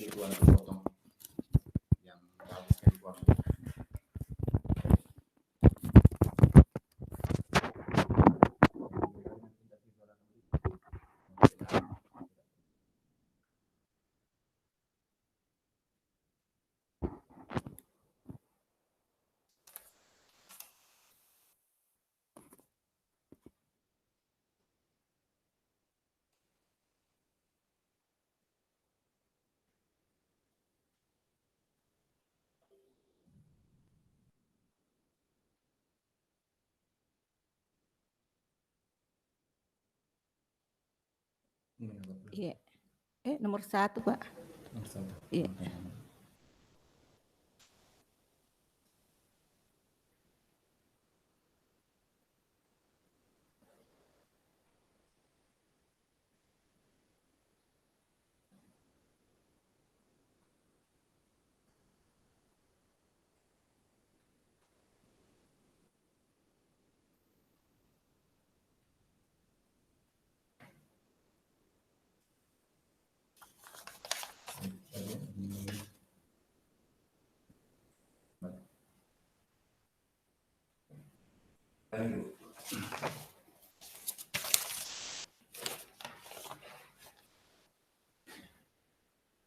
itu aku potong yang bagus sekali warna. Iya. Nomor 1, Pak. Nomor 1. Iya.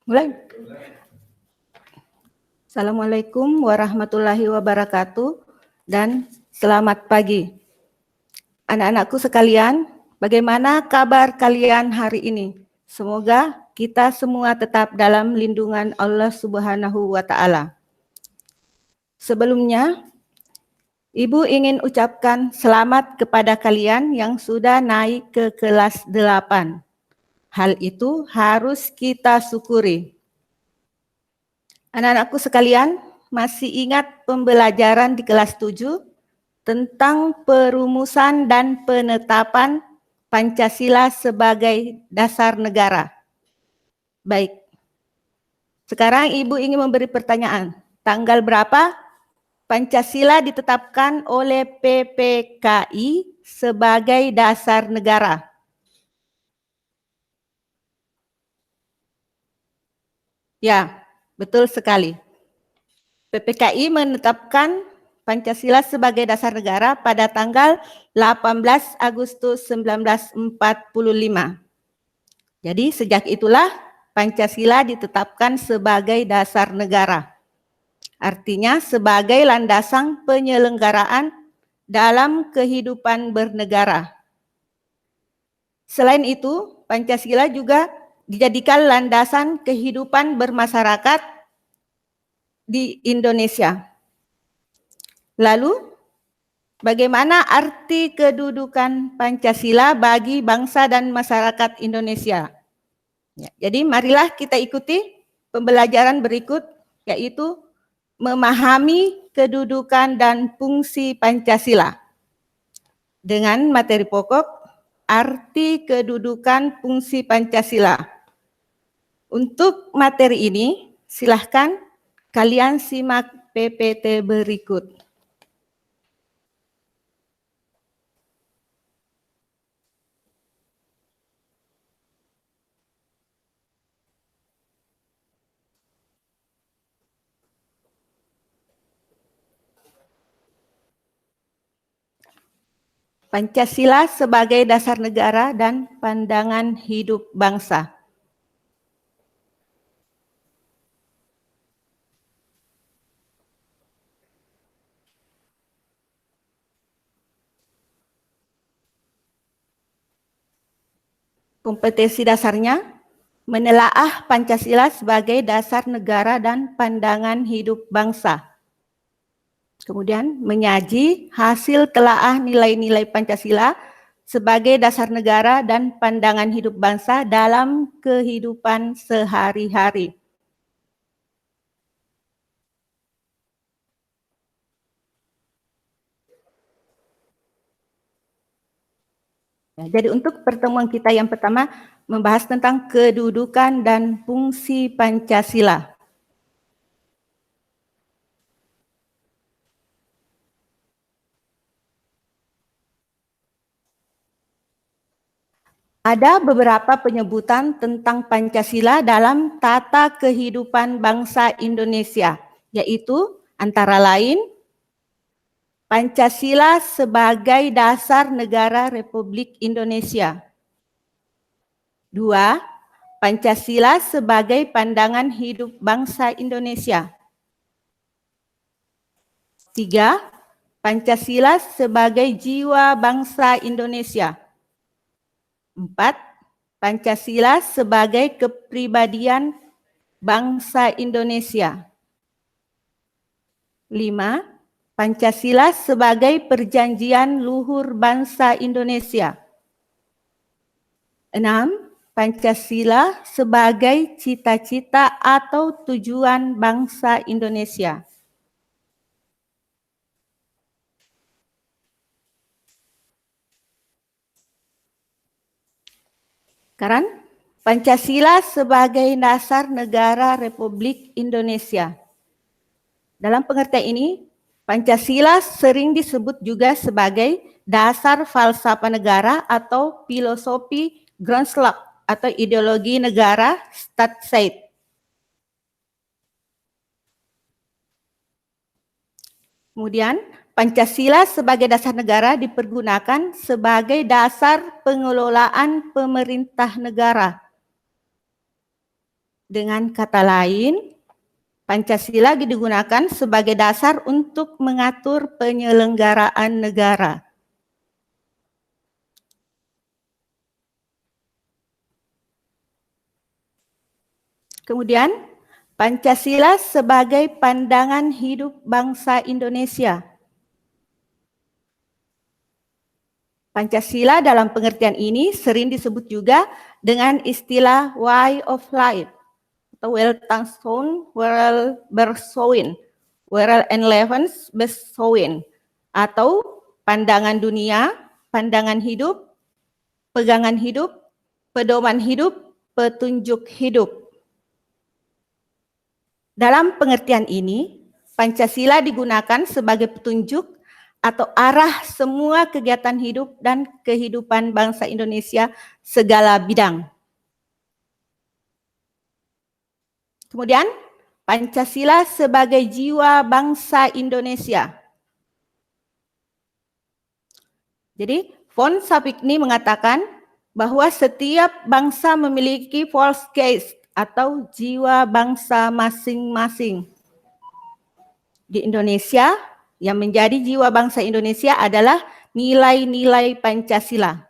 Mulai. Assalamualaikum warahmatullahi wabarakatuh dan selamat pagi. Anak-anakku sekalian, bagaimana kabar kalian hari ini? Semoga kita semua tetap dalam lindungan Allah Subhanahu wa Ta'ala. Sebelumnya, Ibu ingin ucapkan selamat kepada kalian yang sudah naik ke kelas 8. Hal itu harus kita syukuri. Anak-anakku sekalian, masih ingat pembelajaran di kelas 7 tentang perumusan dan penetapan Pancasila sebagai dasar negara? Baik. Sekarang Ibu ingin memberi pertanyaan. Tanggal berapa Pancasila ditetapkan oleh PPKI sebagai dasar negara? Ya, betul sekali. PPKI menetapkan Pancasila sebagai dasar negara pada tanggal 18 Agustus 1945. Jadi sejak itulah Pancasila ditetapkan sebagai dasar negara. Artinya sebagai landasan penyelenggaraan dalam kehidupan bernegara. Selain itu, Pancasila juga dijadikan landasan kehidupan bermasyarakat di Indonesia. Lalu, bagaimana arti kedudukan Pancasila bagi bangsa dan masyarakat Indonesia? Ya, jadi marilah kita ikuti pembelajaran berikut, yaitu memahami kedudukan dan fungsi Pancasila. Dengan materi pokok, arti kedudukan fungsi Pancasila. Untuk materi ini, silahkan kalian simak PPT berikut. Pancasila sebagai dasar negara dan pandangan hidup bangsa. Kompetensi dasarnya menelaah Pancasila sebagai dasar negara dan pandangan hidup bangsa. Kemudian menyaji hasil telaah nilai-nilai Pancasila sebagai dasar negara dan pandangan hidup bangsa dalam kehidupan sehari-hari. Ya, jadi untuk pertemuan kita yang pertama membahas tentang kedudukan dan fungsi Pancasila. Ada beberapa penyebutan tentang Pancasila dalam tata kehidupan bangsa Indonesia, yaitu antara lain Pancasila sebagai dasar negara Republik Indonesia. 2. Pancasila sebagai pandangan hidup bangsa Indonesia. 3. Pancasila sebagai jiwa bangsa Indonesia. 4. Pancasila sebagai kepribadian bangsa Indonesia. 5. Pancasila sebagai perjanjian luhur bangsa Indonesia. 6. Pancasila sebagai cita-cita atau tujuan bangsa Indonesia. Sekarang, Pancasila sebagai dasar negara Republik Indonesia. Dalam pengertian ini, Pancasila sering disebut juga sebagai dasar falsafah negara atau filosofi Grundslag atau ideologi negara Staatsheid. Kemudian, Pancasila sebagai dasar negara dipergunakan sebagai dasar pengelolaan pemerintah negara. Dengan kata lain, Pancasila digunakan sebagai dasar untuk mengatur penyelenggaraan negara. Kemudian, Pancasila sebagai pandangan hidup bangsa Indonesia. Pancasila dalam pengertian ini sering disebut juga dengan istilah way of life atau Weltanschauung, Weltbeschouwing, Weltlevensbeschouwing atau pandangan dunia, pandangan hidup, pegangan hidup, pedoman hidup, petunjuk hidup. Dalam pengertian ini, Pancasila digunakan sebagai petunjuk atau arah semua kegiatan hidup dan kehidupan bangsa Indonesia segala bidang. Kemudian, Pancasila sebagai jiwa bangsa Indonesia. Jadi, von Sapigny mengatakan bahwa setiap bangsa memiliki Volksgeist atau jiwa bangsa masing-masing. Di Indonesia, yang menjadi jiwa bangsa Indonesia adalah nilai-nilai Pancasila.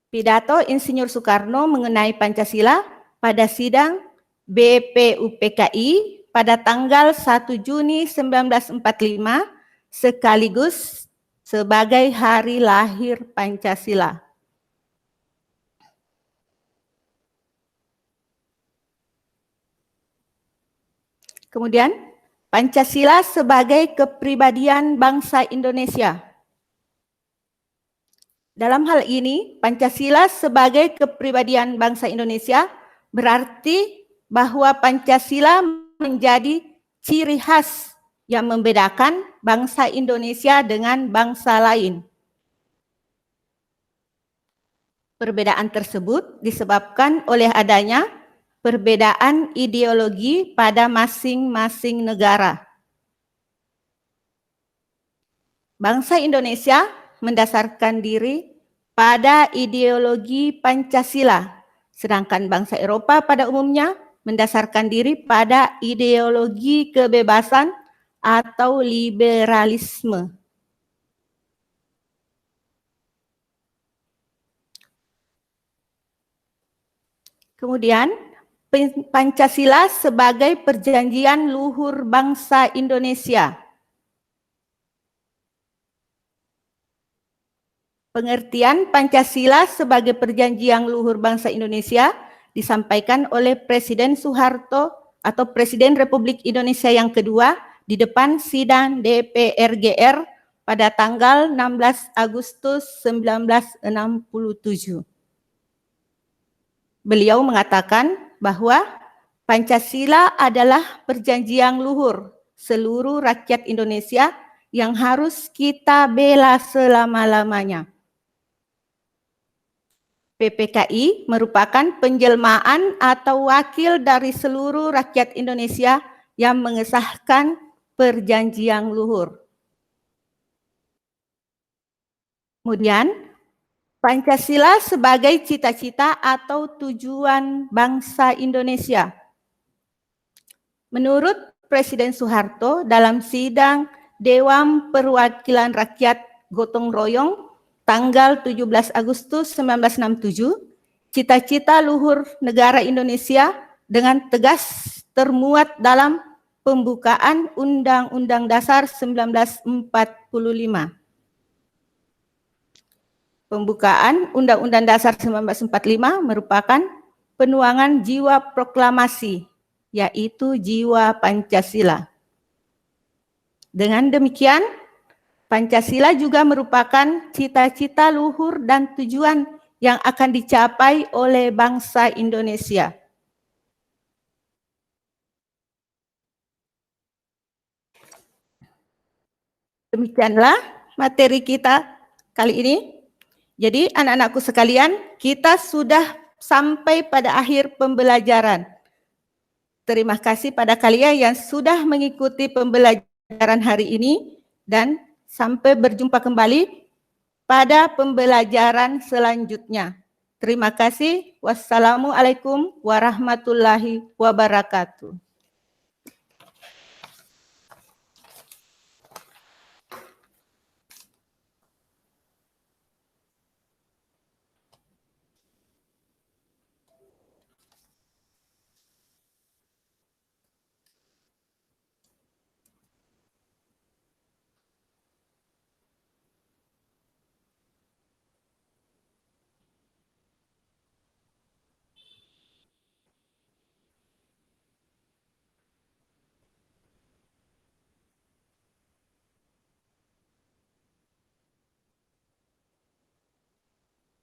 Pidato Insinyur Soekarno mengenai Pancasila pada sidang BPUPKI pada tanggal 1 Juni 1945 sekaligus sebagai hari lahir Pancasila. Kemudian, Pancasila sebagai kepribadian bangsa Indonesia. Dalam hal ini, Pancasila sebagai kepribadian bangsa Indonesia berarti bahwa Pancasila menjadi ciri khas yang membedakan bangsa Indonesia dengan bangsa lain. Perbedaan tersebut disebabkan oleh adanya perbedaan ideologi pada masing-masing negara. Bangsa Indonesia mendasarkan diri pada ideologi Pancasila, sedangkan bangsa Eropa pada umumnya mendasarkan diri pada ideologi kebebasan atau liberalisme. Kemudian, Pancasila sebagai perjanjian luhur bangsa Indonesia. Pengertian Pancasila sebagai perjanjian luhur bangsa Indonesia disampaikan oleh Presiden Soeharto atau Presiden Republik Indonesia yang kedua di depan sidang DPR-GR pada tanggal 16 Agustus 1967. Beliau mengatakan bahwa Pancasila adalah perjanjian luhur seluruh rakyat Indonesia yang harus kita bela selama-lamanya. PPKI merupakan penjelmaan atau wakil dari seluruh rakyat Indonesia yang mengesahkan Perjanjian Luhur. Kemudian, Pancasila sebagai cita-cita atau tujuan bangsa Indonesia. Menurut Presiden Soeharto dalam sidang Dewan Perwakilan Rakyat Gotong Royong tanggal 17 Agustus 1967, cita-cita luhur negara Indonesia dengan tegas termuat dalam pembukaan Undang-Undang Dasar 1945. Pembukaan Undang-Undang Dasar 1945 merupakan penuangan jiwa proklamasi, yaitu jiwa Pancasila. Dengan demikian, Pancasila juga merupakan cita-cita luhur dan tujuan yang akan dicapai oleh bangsa Indonesia. Demikianlah materi kita kali ini. Jadi anak-anakku sekalian, kita sudah sampai pada akhir pembelajaran. Terima kasih pada kalian yang sudah mengikuti pembelajaran hari ini dan sampai berjumpa kembali pada pembelajaran selanjutnya. Terima kasih. Wassalamualaikum warahmatullahi wabarakatuh.